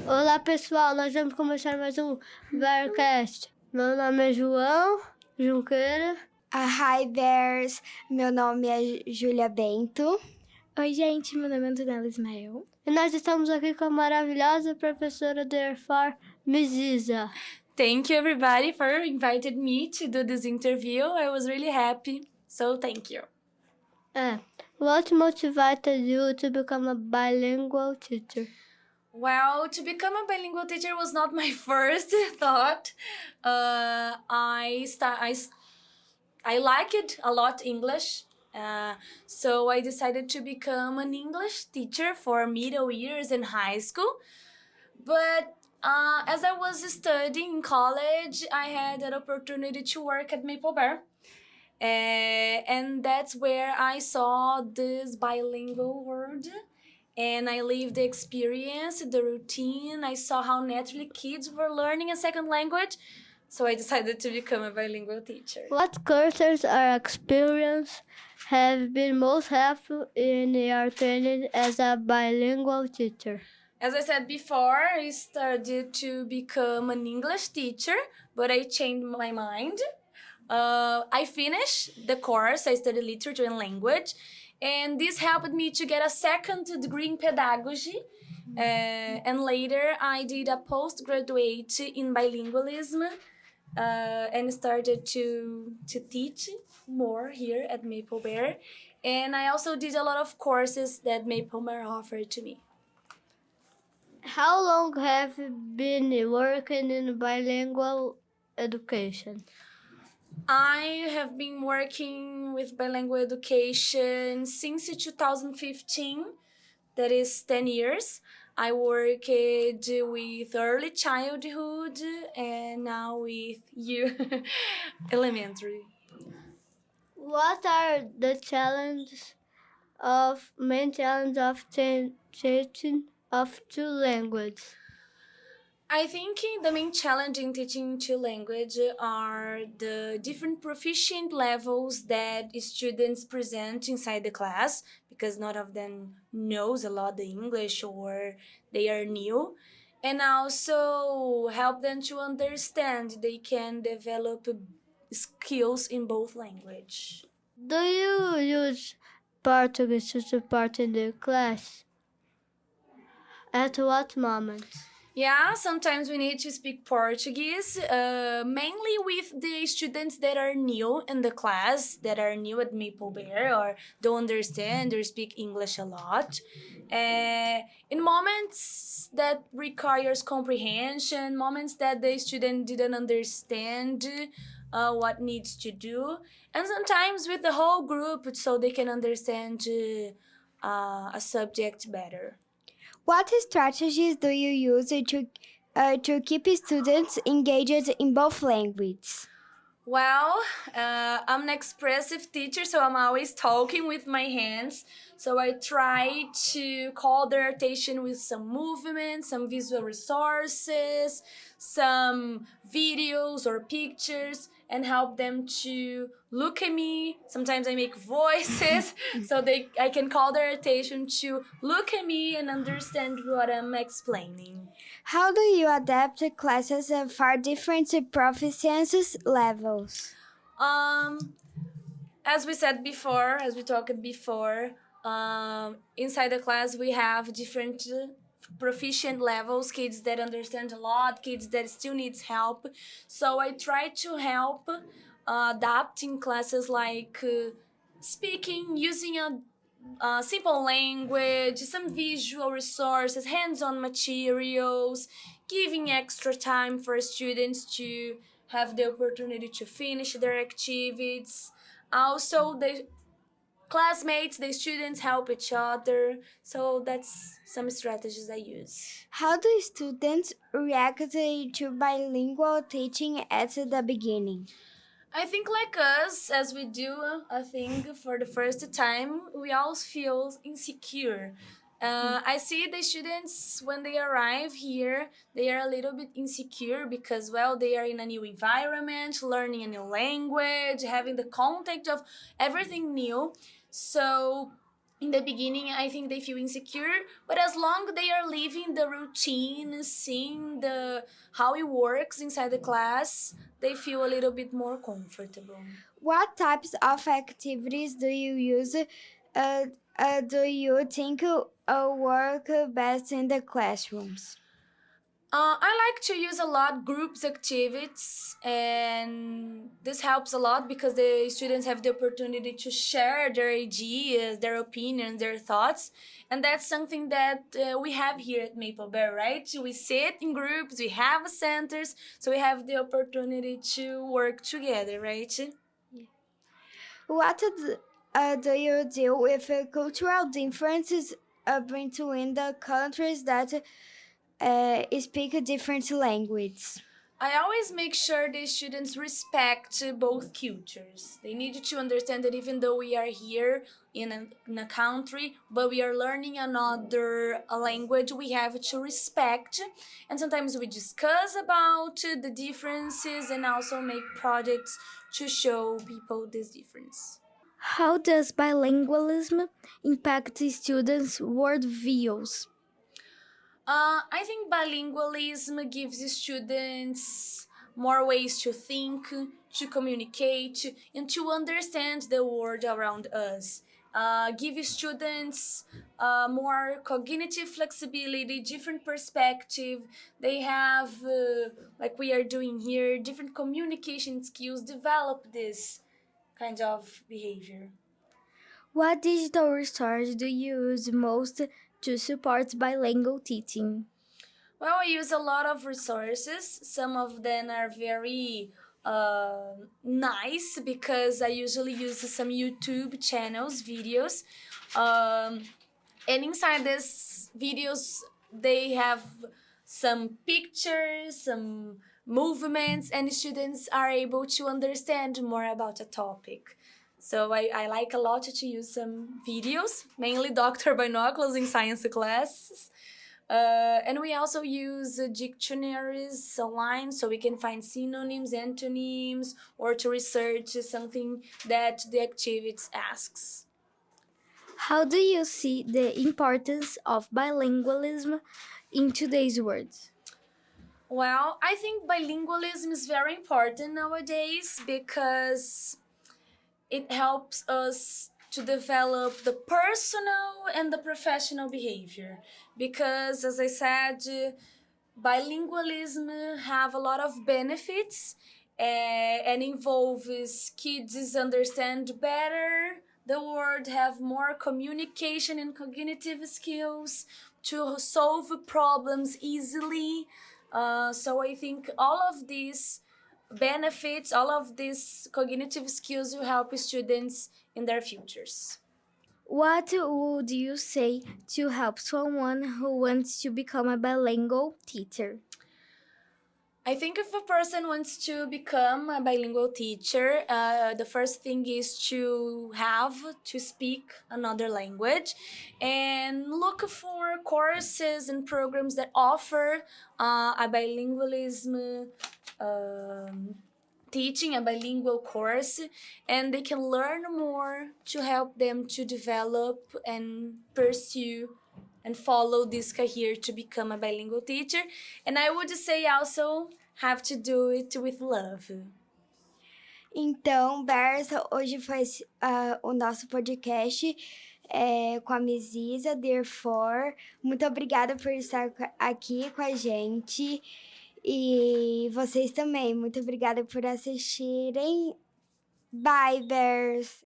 Olá pessoal, nós vamos começar mais um Bearcast. Meu nome é João Junqueira. Hi Bears, meu nome é Júlia Bento. Oi gente, meu nome é Antonella Ismael. E nós estamos aqui com a maravilhosa professora therefore, Miss Isa. Thank you everybody for inviting me to do this interview. I was really happy, so thank you. What motivated you to become a bilingual teacher? Well, to become a bilingual teacher was not my first thought. I liked a lot English, so I decided to become an English teacher for middle years in high school. But as I was studying in college, I had an opportunity to work at Maple Bear. And that's where I saw this bilingual word. And I lived the experience, the routine. I saw how naturally kids were learning a second language. So I decided to become a bilingual teacher. What courses or experience have been most helpful in your training as a bilingual teacher? As I said before, I started to become an English teacher, but I changed my mind. I finished the course. I studied literature and language. And this helped me to get a second degree in pedagogy. And later I did a postgraduate in bilingualism and started to teach more here at Maple Bear. And I also did a lot of courses that Maple Bear offered to me. How long have you been working in bilingual education? I have been working with bilingual education since 2015, that is 10 years. I worked with early childhood and now with elementary. What are the main challenges of teaching of two languages? I think the main challenge in teaching two languages are the different proficient levels that students present inside the class, because not of them knows a lot the English or they are new, and also help them to understand they can develop skills in both language. Do you use Portuguese to support in the class? At what moment? Yeah, sometimes we need to speak Portuguese, mainly with the students that are new in the class, that are new at Maple Bear or don't understand or speak English a lot. In moments that requires comprehension, moments that the student didn't understand what needs to do, and sometimes with the whole group so they can understand a subject better. What strategies do you use to keep students engaged in both languages? Well, I'm an expressive teacher, so I'm always talking with my hands. So I try to call their attention with some movement, some visual resources, some videos or pictures, and help them to look at me. Sometimes I make voices so I can call their attention to look at me and understand what I'm explaining. How do you adapt classes for different proficiency levels? As we talked before, inside the class we have different proficient levels, kids that understand a lot, kids that still needs help. So I try to help adapt in classes like speaking, using a simple language, some visual resources, hands-on materials, giving extra time for students to have the opportunity to finish their activities. Also, the classmates, the students help each other. So that's some strategies I use. How do students react to bilingual teaching at the beginning? I think like us, as we do a thing for the first time, we all feel insecure. I see the students, when they arrive here, they are a little bit insecure because, well, they are in a new environment, learning a new language, having the contact of everything new. So In the beginning, I think they feel insecure, but as long they are living the routine, seeing how it works inside the class, they feel a little bit more comfortable. What types of activities do you use? Do you think work best in the classrooms? I like to use a lot groups activities, and this helps a lot because the students have the opportunity to share their ideas, their opinions, their thoughts, and that's something that we have here at Maple Bear, right? We sit in groups, we have centers, so we have the opportunity to work together, right? What do you deal with cultural differences between the countries that speak a different language? I always make sure the students respect both cultures. They need to understand that even though we are here in a country, but we are learning another language, we have to respect. And sometimes we discuss about the differences and also make projects to show people this difference. How does bilingualism impact students' worldviews? I think bilingualism gives students more ways to think, to communicate, and to understand the world around us. Give students more cognitive flexibility, different perspective. They have, like we are doing here, different communication skills, develop this kind of behavior. What digital resource do you use most to support bilingual teaching? Well, I use a lot of resources. Some of them are very nice because I usually use some YouTube channels, videos. And inside these videos, they have some pictures, some movements, and students are able to understand more about a topic. So I like a lot to use some videos, mainly Dr. Binoculars in science classes. And we also use dictionaries online so we can find synonyms, antonyms, or to research something that the activities asks. How do you see the importance of bilingualism in today's world? Well, I think bilingualism is very important nowadays because it helps us to develop the personal and the professional behavior. Because, as I said, bilingualism have a lot of benefits and involves kids understand better the world, have more communication and cognitive skills to solve problems easily. So I think all of these benefits, all of these cognitive skills will help students in their futures. What would you say to help someone who wants to become a bilingual teacher? I think if a person wants to become a bilingual teacher, the first thing is to have to speak another language and look for courses and programs that offer a bilingualism teaching, a bilingual course, and they can learn more to help them to develop and pursue and follow this career to become a bilingual teacher. And I would say also have to do it with love. Então, Bears, hoje foi o nosso podcast com a Miss Isa, Therefore. Muito obrigada por estar aqui com a gente. E vocês também, muito obrigada por assistirem. Bye, Bears!